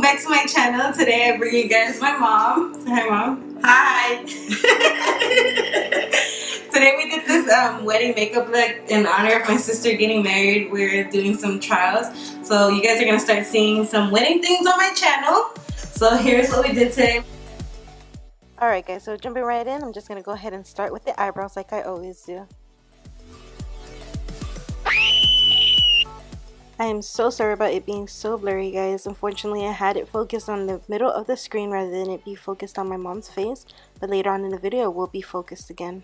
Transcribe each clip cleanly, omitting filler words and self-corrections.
back to my channel. Today I bring you guys my mom. Say hi, Mom. Hi. Today we did this wedding makeup look in honor of my sister getting married. We're doing some trials. So you guys are going to start seeing some wedding things on my channel. So here's what we did today. Alright guys, so jumping right in, I'm just going to go ahead and start with the eyebrows like I always do. I am so sorry about it being so blurry, guys. Unfortunately, I had it focused on the middle of the screen rather than it be focused on my mom's face, but later on in the video it will be focused again.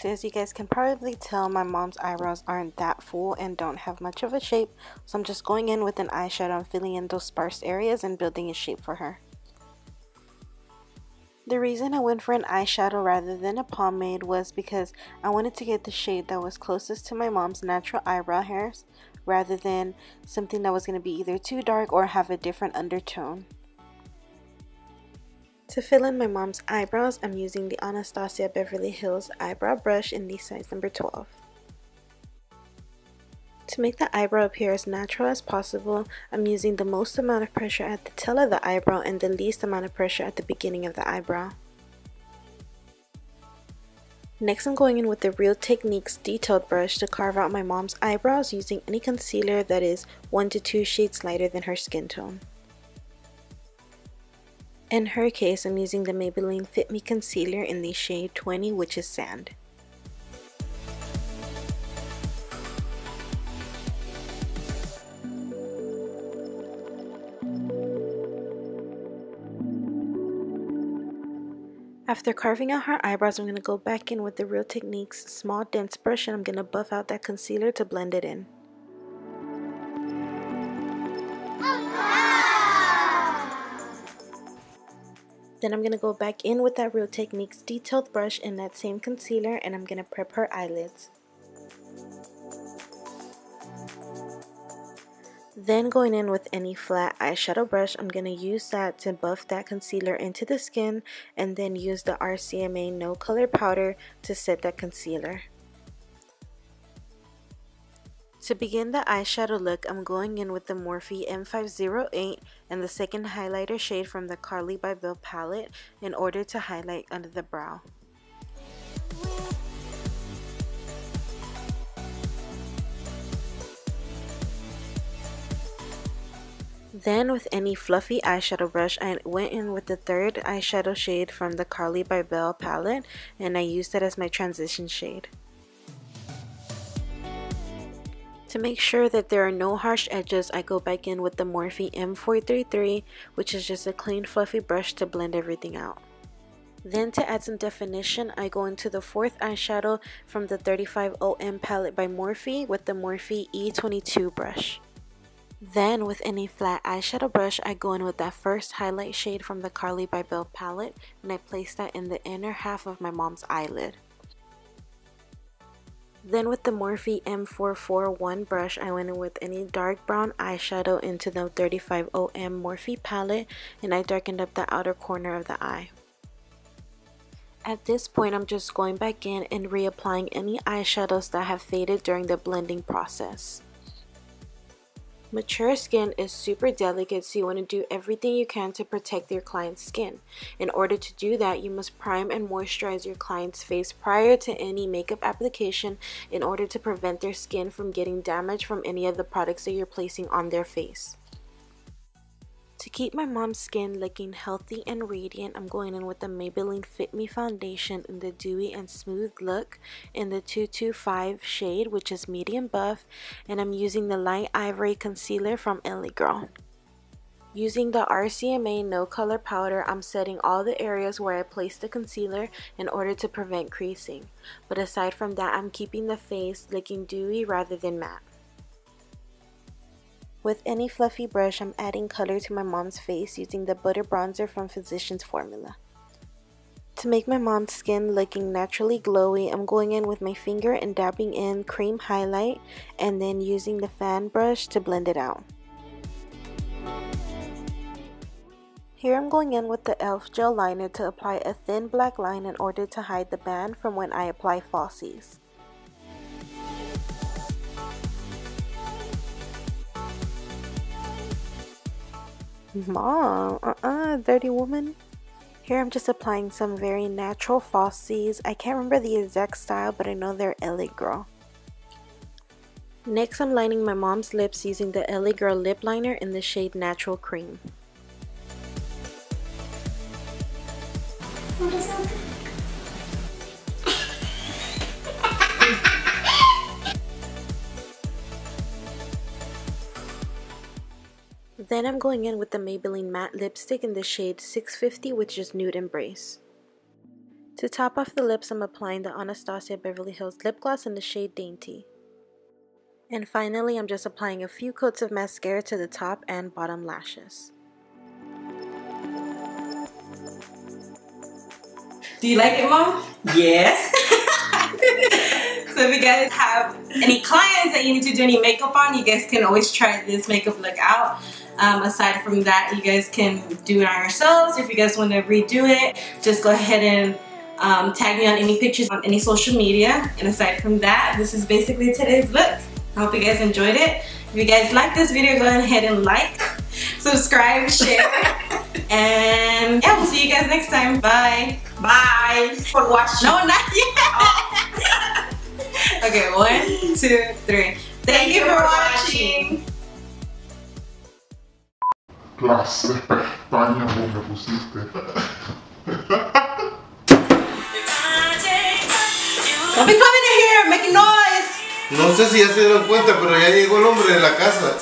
So as you guys can probably tell, my mom's eyebrows aren't that full and don't have much of a shape, so I'm just going in with an eyeshadow and filling in those sparse areas and building a shape for her. The reason I went for an eyeshadow rather than a pomade was because I wanted to get the shade that was closest to my mom's natural eyebrow hairs rather than something that was going to be either too dark or have a different undertone. To fill in my mom's eyebrows, I'm using the Anastasia Beverly Hills eyebrow brush in the size number 12. To make the eyebrow appear as natural as possible, I'm using the most amount of pressure at the tail of the eyebrow and the least amount of pressure at the beginning of the eyebrow. Next, I'm going in with the Real Techniques detailed brush to carve out my mom's eyebrows using any concealer that is 1 to 2 shades lighter than her skin tone. In her case, I'm using the Maybelline Fit Me Concealer in the shade 20, which is Sand. After carving out her eyebrows, I'm going to go back in with the Real Techniques small dense brush and I'm going to buff out that concealer to blend it in. Then I'm going to go back in with that Real Techniques detailed brush in that same concealer and I'm going to prep her eyelids. Then going in with any flat eyeshadow brush, I'm going to use that to buff that concealer into the skin and then use the RCMA No Color Powder to set that concealer. To begin the eyeshadow look, I'm going in with the Morphe M508 and the second highlighter shade from the Carly by Bill palette in order to highlight under the brow. Then with any fluffy eyeshadow brush, I went in with the third eyeshadow shade from the Carly by Bell palette and I used it as my transition shade. To make sure that there are no harsh edges, I go back in with the Morphe M433, which is just a clean fluffy brush to blend everything out. Then to add some definition, I go into the fourth eyeshadow from the 35OM palette by Morphe with the Morphe E22 brush. Then with any flat eyeshadow brush, I go in with that first highlight shade from the Carly by Bill palette and I place that in the inner half of my mom's eyelid. Then with the Morphe M441 brush, I went in with any dark brown eyeshadow into the 35OM Morphe palette and I darkened up the outer corner of the eye. At this point, I'm just going back in and reapplying any eyeshadows that have faded during the blending process. Mature skin is super delicate, so you want to do everything you can to protect your client's skin. In order to do that, you must prime and moisturize your client's face prior to any makeup application in order to prevent their skin from getting damaged from any of the products that you're placing on their face. To keep my mom's skin looking healthy and radiant, I'm going in with the Maybelline Fit Me foundation in the Dewy and Smooth look in the 225 shade, which is medium buff, and I'm using the Light Ivory concealer from LA Girl. Using the RCMA No Color Powder, I'm setting all the areas where I placed the concealer in order to prevent creasing. But aside from that, I'm keeping the face looking dewy rather than matte. With any fluffy brush, I'm adding color to my mom's face using the Butter Bronzer from Physicians Formula. To make my mom's skin looking naturally glowy, I'm going in with my finger and dabbing in cream highlight and then using the fan brush to blend it out. Here I'm going in with the e.l.f. gel liner to apply a thin black line in order to hide the band from when I apply falsies. Mom, dirty woman. Here I'm just applying some very natural falsies. I can't remember the exact style, but I know they're LA Girl. Next, I'm lining my mom's lips using the LA Girl lip liner in the shade Natural Cream. Then I'm going in with the Maybelline matte lipstick in the shade 650, which is Nude Embrace. To top off the lips, I'm applying the Anastasia Beverly Hills lip gloss in the shade Dainty. And finally, I'm just applying a few coats of mascara to the top and bottom lashes. Do you like it, Mom? Yes. So if you guys have any clients that you need to do any makeup on, you guys can always try this makeup look out. Aside from that, you guys can do it on yourselves. If you guys want to redo it, just go ahead and tag me on any pictures on any social media. And aside from that, this is basically today's look. I hope you guys enjoyed it. If you guys like this video, go ahead and like, subscribe, share, and yeah, we'll see you guys next time. Bye. Bye for watching. No, not yet. Okay, 1, 2, 3. Thank you for watching. Clase de pestañas vos me pusiste. Don't be coming in here making noise. No sé si ya se dieron cuenta, pero ya llegó el hombre de la casa.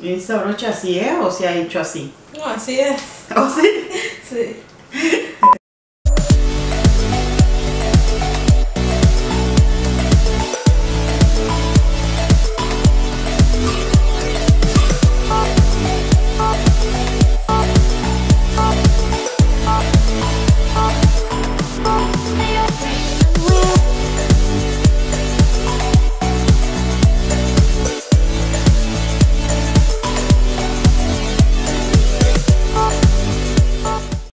¿Esa brocha así es o se ha hecho así? No, así es. ¿O sí? Sí.